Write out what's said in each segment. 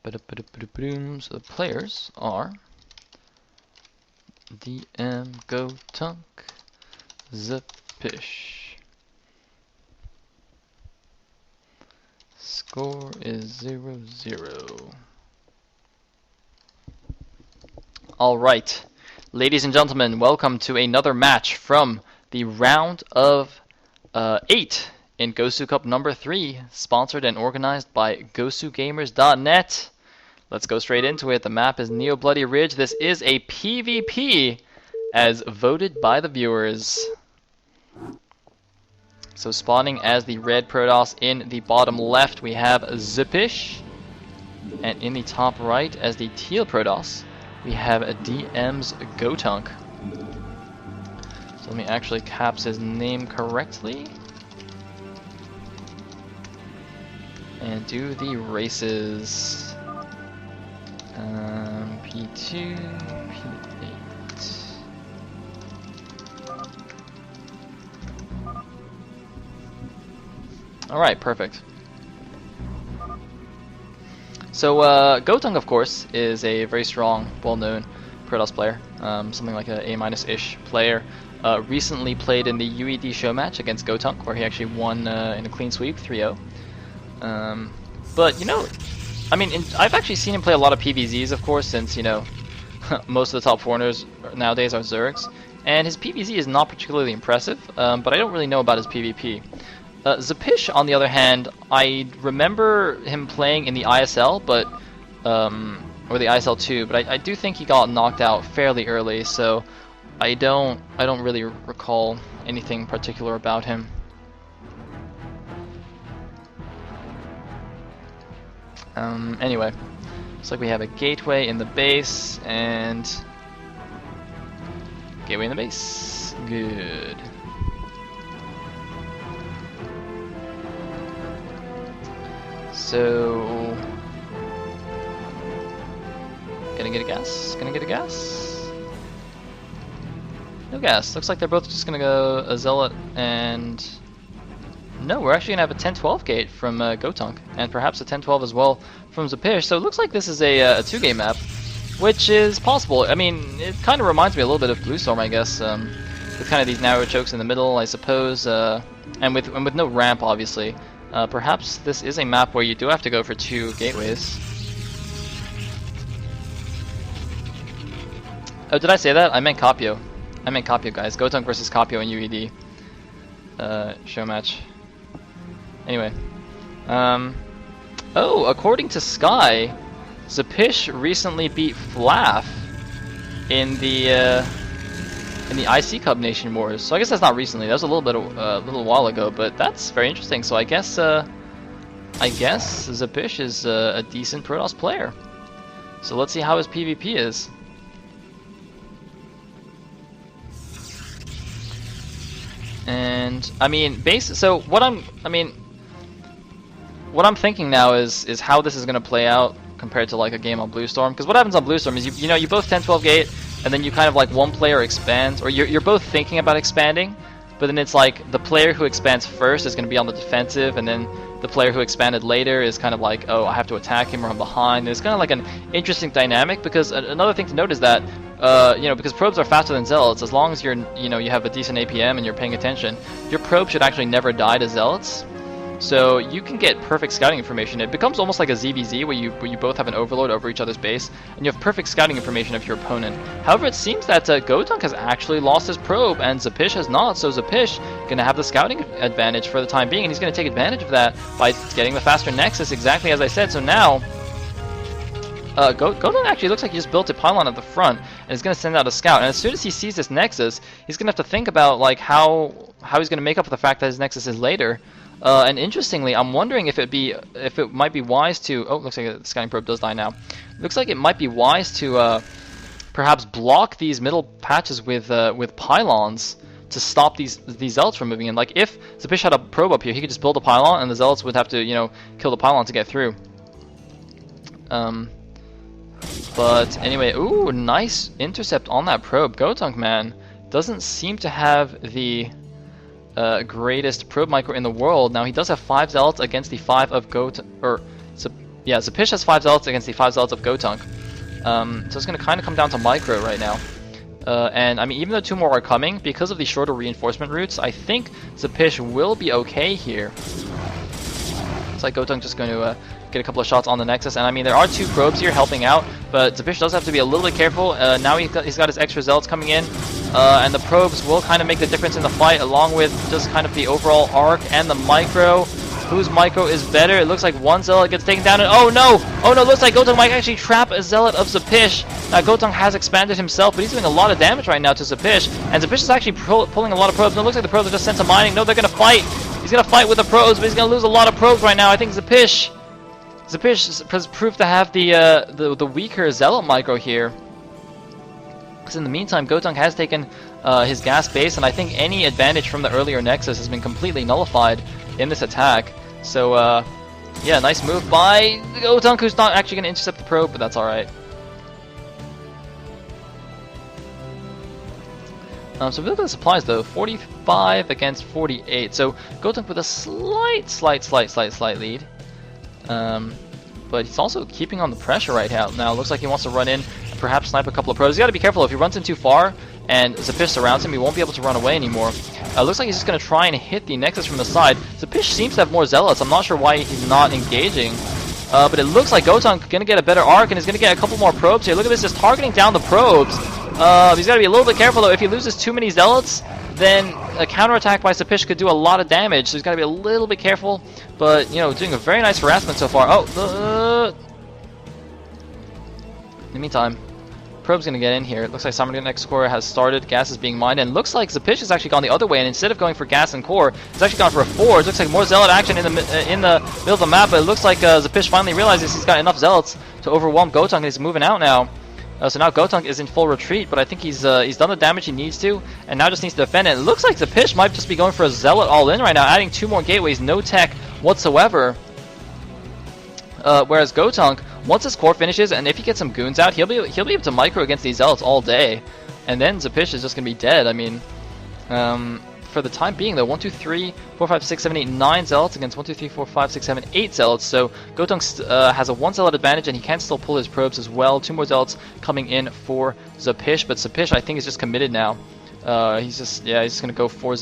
So the players are DM, GoTuNk, Zepish. Score is 0-0. Alright, ladies and gentlemen, welcome to another match from the round of 8 in Gosu Cup number 3, sponsored and organized by GosuGamers.net. Let's go straight into it. The map is Neo Bloody Ridge. This is a PvP as voted by the viewers. So spawning as the red Protoss in the bottom left, we have Zepish. And in the top right, as the teal Protoss, we have a DM's GoTuNk. So let me actually caps his name correctly. And do the races. P2, P8. Alright, perfect. So, GoTuNk, of course, is a very strong, well-known Protoss player. Something like an A-ish player. Recently played in the UED show match against GoTuNk, where he actually won in a clean sweep, 3-0. But, you know, I mean, I've actually seen him play a lot of PvZs, of course, since, you know, most of the top foreigners nowadays are Zergs. And his PvZ is not particularly impressive, but I don't really know about his PvP. Zepish, on the other hand, I remember him playing in the ISL, but or the ISL 2, but I do think he got knocked out fairly early, so I don't really recall anything particular about him. Anyway, looks like we have a gateway in the base and gateway in the base. Good. So, gonna get a gas? Gonna get a gas? No gas. Looks like they're both just gonna go a Zealot and... No, we're actually gonna have a 10-12 gate from GoTuNk, and perhaps a 10-12 as well from Zepish. So it looks like this is a 2-game map, which is possible. I mean, it kind of reminds me a little bit of Blue Storm, I guess, with kind of these narrow chokes in the middle, I suppose, and with no ramp, obviously. Perhaps this is a map where you do have to go for 2 gateways. Oh, did I say that? I meant Capio. I meant Capio, guys. GoTuNk versus Capio in UED show match. Anyway, oh, according to Sky, Zepish recently beat Flaf in the IC Cup Nation Wars. So I guess that's not recently. That was a little while ago, but that's very interesting. So I guess Zepish is a decent Protoss player. So let's see how his PvP is. And I mean, what I'm thinking now is how this is going to play out compared to like a game on Blue Storm. Because what happens on Blue Storm is you both 10-12 gate, and then you kind of like one player expands, or you're both thinking about expanding, but then it's like the player who expands first is going to be on the defensive, and then the player who expanded later is kind of like, oh, I have to attack him or I'm behind. And it's kind of like an interesting dynamic, because another thing to note is that because probes are faster than zealots, as long as you have a decent APM and you're paying attention, your probe should actually never die to zealots. So you can get perfect scouting information. It becomes almost like a ZVZ where you both have an overlord over each other's base, and you have perfect scouting information of your opponent. However, it seems that GoTuNk has actually lost his probe, and Zepish has not. So Zepish going to have the scouting advantage for the time being, and he's going to take advantage of that by getting the faster Nexus, exactly as I said. So now, GoTuNk actually looks like he just built a pylon at the front, and is going to send out a scout. And as soon as he sees this Nexus, he's going to have to think about like how he's going to make up for the fact that his Nexus is later. And interestingly, I'm wondering if it might be wise to... Oh, looks like the scouting probe does die now. Looks like it might be wise to perhaps block these middle patches with pylons to stop these zealots from moving in. Like if Zepish had a probe up here, he could just build a pylon, and the zealots would have to kill the pylon to get through. But anyway, ooh, nice intercept on that probe. GoTuNk, man, doesn't seem to have the greatest probe micro in the world. Now he does have 5 zealots against the 5 of yeah, Zepish has 5 zealots against the 5 zealots of GoTuNk. So it's going to kind of come down to micro right now. And I mean, even though 2 more are coming, because of the shorter reinforcement routes, I think Zepish will be okay here. It's like GoTuNk just going to get a couple of shots on the Nexus, and I mean, there are 2 probes here helping out, but Zepish does have to be a little bit careful. Now he's got his extra zealots coming in, and the probes will kind of make the difference in the fight, along with just kind of the overall arc and the micro. Whose micro is better? It looks like 1 zealot gets taken down, and oh no! Oh no, looks like GoTuNk might actually trap a zealot of Zepish. Now GoTuNk has expanded himself, but he's doing a lot of damage right now to Zepish, and Zepish is actually pulling a lot of probes. No, it looks like the probes are just sent to mining. No, they're gonna fight. He's gonna fight with the probes, but he's gonna lose a lot of probes right now. I think Zepish has proved to have the weaker zealot micro here. Because in the meantime, GoTuNk has taken his gas base, and I think any advantage from the earlier Nexus has been completely nullified in this attack. So, yeah, nice move by GoTuNk, who's not actually going to intercept the probe, but that's alright. So if we look at the supplies though, 45 against 48. So GoTuNk with a slight lead. But he's also keeping on the pressure right now. Looks like he wants to run in and perhaps snipe a couple of probes. He's got to be careful. If he runs in too far and Zepish surrounds him, he won't be able to run away anymore. Looks like he's just going to try and hit the Nexus from the side. Zepish seems to have more zealots. I'm not sure why he's not engaging. But it looks like GoTuNk going to get a better arc and is going to get a couple more probes here. Look at this, just targeting down the probes. He's got to be a little bit careful though. If he loses too many zealots, then a counterattack by Zepish could do a lot of damage. So he's got to be a little bit careful. But, you know, doing a very nice harassment so far. Oh, in the meantime, probe's going to get in here. It looks like Next Core has started. Gas is being mined. And it looks like Zepish has actually gone the other way. And instead of going for gas and core, it's actually gone for a forge. Looks like more zealot action in the middle of the map. But it looks like Zepish finally realizes he's got enough zealots to overwhelm GoTuNk, and he's moving out now. So now GoTuNk is in full retreat, but I think he's done the damage he needs to, and now just needs to defend it. It looks like Zepish might just be going for a zealot all in right now, adding 2 more gateways, no tech whatsoever. Whereas GoTuNk, once his core finishes, and if he gets some goons out, he'll be able to micro against these zealots all day, and then Zepish is just gonna be dead. I mean, for the time being though, 1, 2, 3, 4, 5, 6, 7, 8, 9 zealots against 1, 2, 3, 4, 5, 6, 7, 8 zealots. So GoTuNk has a 1 zealot advantage, and he can still pull his probes as well. 2 more zealots coming in for Zepish, but Zepish I think is just committed now. He's just gonna go 4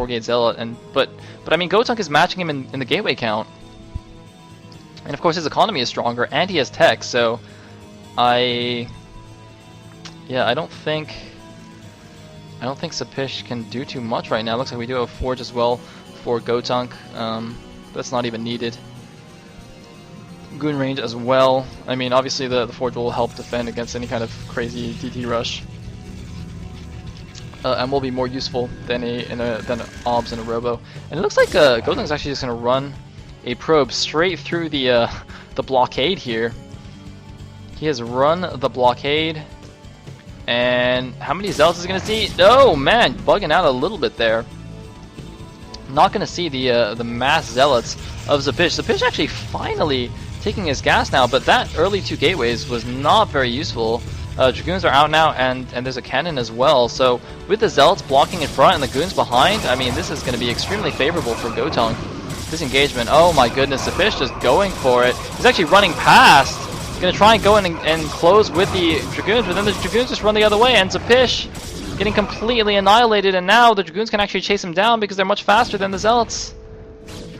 gate zealot, but I mean GoTuNk is matching him in the gateway count, and of course his economy is stronger and he has tech. So I don't think Zepish can do too much right now. Looks like we do have a forge as well for GoTuNk. That's not even needed. Goon range as well. I mean, obviously the forge will help defend against any kind of crazy DT rush, and will be more useful than an OBS and a Robo. And it looks like GoTuNk is actually just going to run a probe straight through the blockade here. He has run the blockade. And how many zealots is he going to see? Oh man, bugging out a little bit there. Not going to see the mass zealots of Zepish. Zepish actually finally taking his gas now, but that early 2 gateways was not very useful. Dragoons are out now, and there's a cannon as well. So with the zealots blocking in front and the goons behind, I mean, this is going to be extremely favorable for GoTuNk. This engagement, oh my goodness, Zepish just going for it. He's actually running past. Gonna try and go in and close with the Dragoons, but then the Dragoons just run the other way, and Zepish getting completely annihilated, and now the Dragoons can actually chase him down because they're much faster than the Zealots.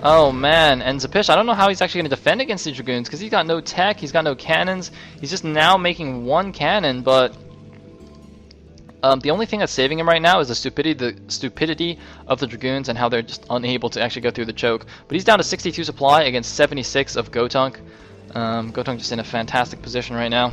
Oh man, and Zepish, I don't know how he's actually going to defend against the Dragoons because he's got no tech, he's got no cannons, he's just now making 1 cannon, but the only thing that's saving him right now is the stupidity of the Dragoons and how they're just unable to actually go through the choke. But he's down to 62 supply against 76 of GoTuNk. GoTuNk just in a fantastic position right now.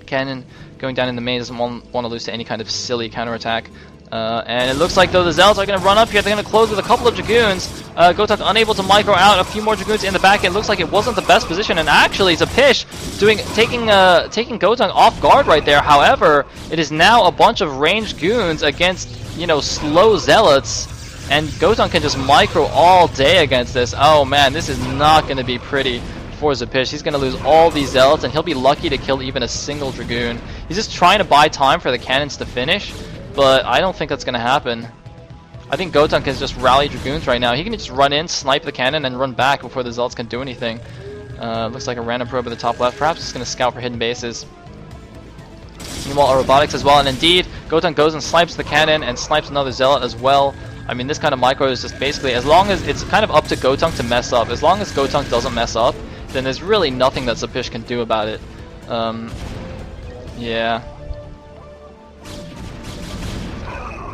Cannon going down in the main, doesn't want to lose to any kind of silly counterattack. And it looks like though the Zealots are going to run up here. They're going to close with a couple of Dragoons. GoTuNk unable to micro out. A few more Dragoons in the back end. Looks like it wasn't the best position. And actually Zepish taking GoTuNk off guard right there. However, it is now a bunch of ranged goons against, you know, slow Zealots. And GoTuNk can just micro all day against this. Oh man, this is not going to be pretty for Zepish. He's going to lose all these Zealots, and he'll be lucky to kill even a single Dragoon. He's just trying to buy time for the cannons to finish, but I don't think that's going to happen. I think GoTuNk can just rally Dragoons right now. He can just run in, snipe the cannon, and run back before the Zealots can do anything. Looks like a random probe at the top left. Perhaps he's going to scout for hidden bases. Meanwhile, robotics as well, and indeed, GoTuNk goes and snipes the cannon and snipes another Zealot as well. I mean, this kind of micro is just basically, as long as it's kind of up to GoTuNk to mess up. As long as GoTuNk doesn't mess up, then there's really nothing that Zepish can do about it. Yeah.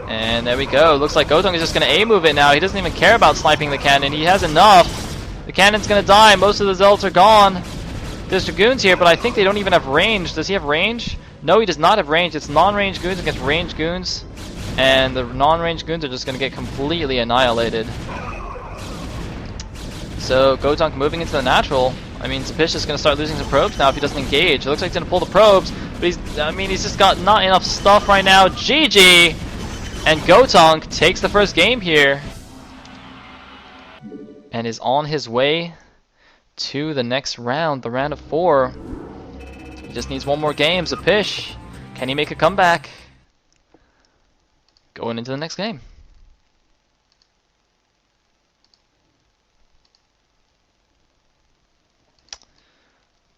And there we go. Looks like GoTuNk is just going to A-move it now. He doesn't even care about sniping the cannon. He has enough. The cannon's going to die. Most of the Zealots are gone. There's Dragoons here, but I think they don't even have range. Does he have range? No, he does not have range. It's non-range goons against range goons. And the non-range goons are just going to get completely annihilated. So GoTuNk moving into the natural. I mean, Zepish is going to start losing some probes now if he doesn't engage. It looks like he's going to pull the probes, but he's just got not enough stuff right now. GG! And GoTuNk takes the first game here and is on his way to the next round, the round of 4. He just needs one more game. Zepish, can he make a comeback? Going into the next game.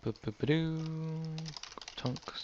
GoTuNk.